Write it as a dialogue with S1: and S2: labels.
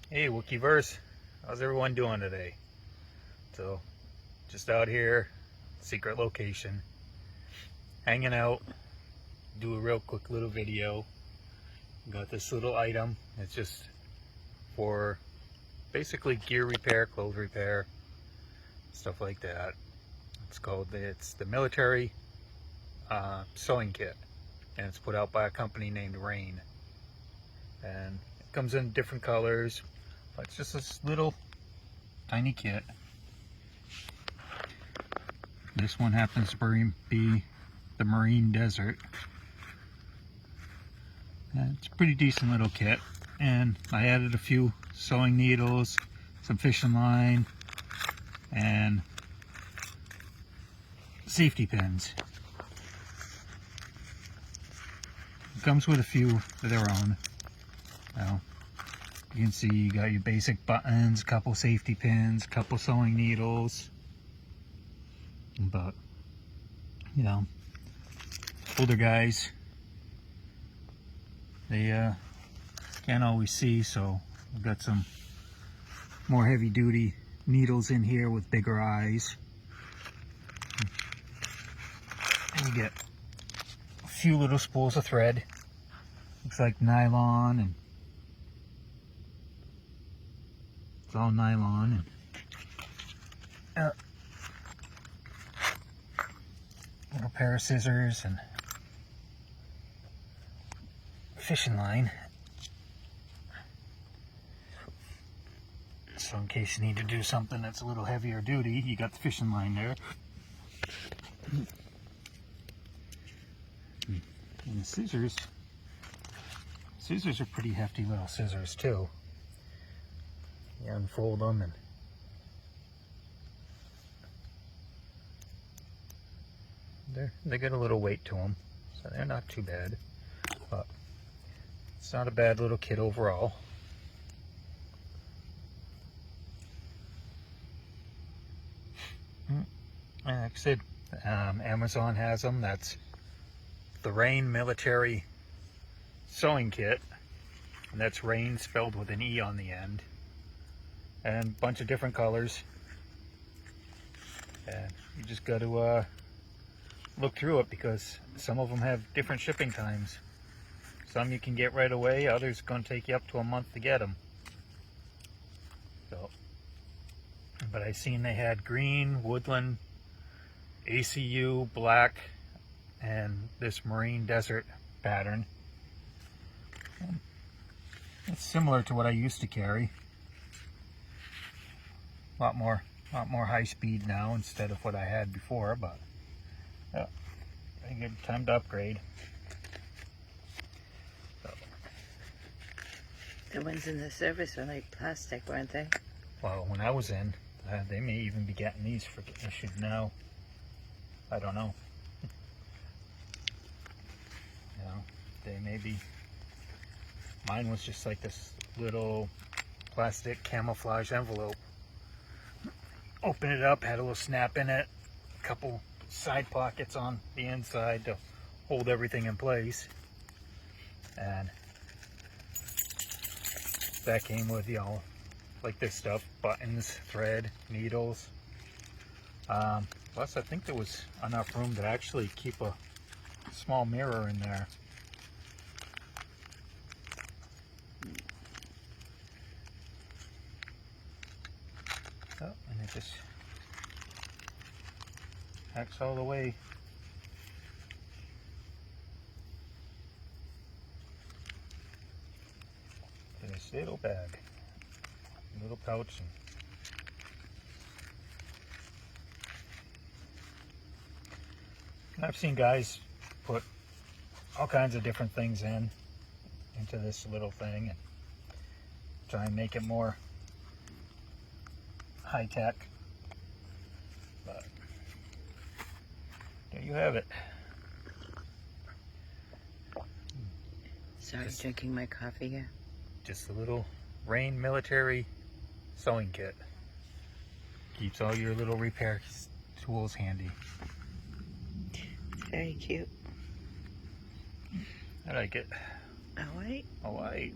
S1: Hey Wookiverse, how's everyone doing today? So, just out here, secret location, hanging out, do a real quick little video. Got this little item, it's just for basically gear repair, clothes repair, stuff like that. It's the military sewing kit, and it's put out by a company named Raine. And it comes in different colors, but it's just this little tiny kit. This one happens to be the Marine Desert. And it's a pretty decent little kit, and I added a few sewing needles, some fishing line, and safety pins. It comes with a few of their own. Now, you can see you got your basic buttons, a couple safety pins, a couple sewing needles. But, you know, older guys, they can't always see, so we've got some more heavy duty needles in here with bigger eyes. And you get a few little spools of thread. Looks like nylon, and it's all nylon. And little pair of scissors and fishing line. So in case you need to do something that's a little heavier duty, you got the fishing line there. And the scissors are pretty hefty little scissors too. You unfold them and they get a little weight to them, so they're not too bad. But it's not a bad little kit overall. Like I said, Amazon has them. That's the Raine Military Sewing Kit, and that's Raine spelled with an E on the end, and a bunch of different colors. And you just got to look through it, because some of them have different shipping times. Some you can get right away, others going to take you up to a month to get them. So, but I seen they had green, woodland, ACU, black, and this Marine Desert pattern. And it's similar to what I used to carry. A lot more high speed now instead of what I had before, but yeah, I think it's time to upgrade. So.
S2: The ones in the service were like plastic, weren't they?
S1: Well, when I was in, they may even be getting these for issued now. I don't know. You know, they may be. Mine was just like this little plastic camouflage envelope. Open it up, had a little snap in it, a couple side pockets on the inside to hold everything in place, and that came with, you know, like this stuff: buttons, thread, needles. Plus, I think there was enough room to actually keep a small mirror in there. Oh, and it just packs all the way. In this little bag, little pouch. And I've seen guys put all kinds of different things into this little thing and try and make it more high tech. But there you have it.
S2: Sorry, drinking my coffee here.
S1: Just a little Raine military sewing kit. Keeps all your little repair tools handy.
S2: Very cute.
S1: I like it.
S2: All right.
S1: All right.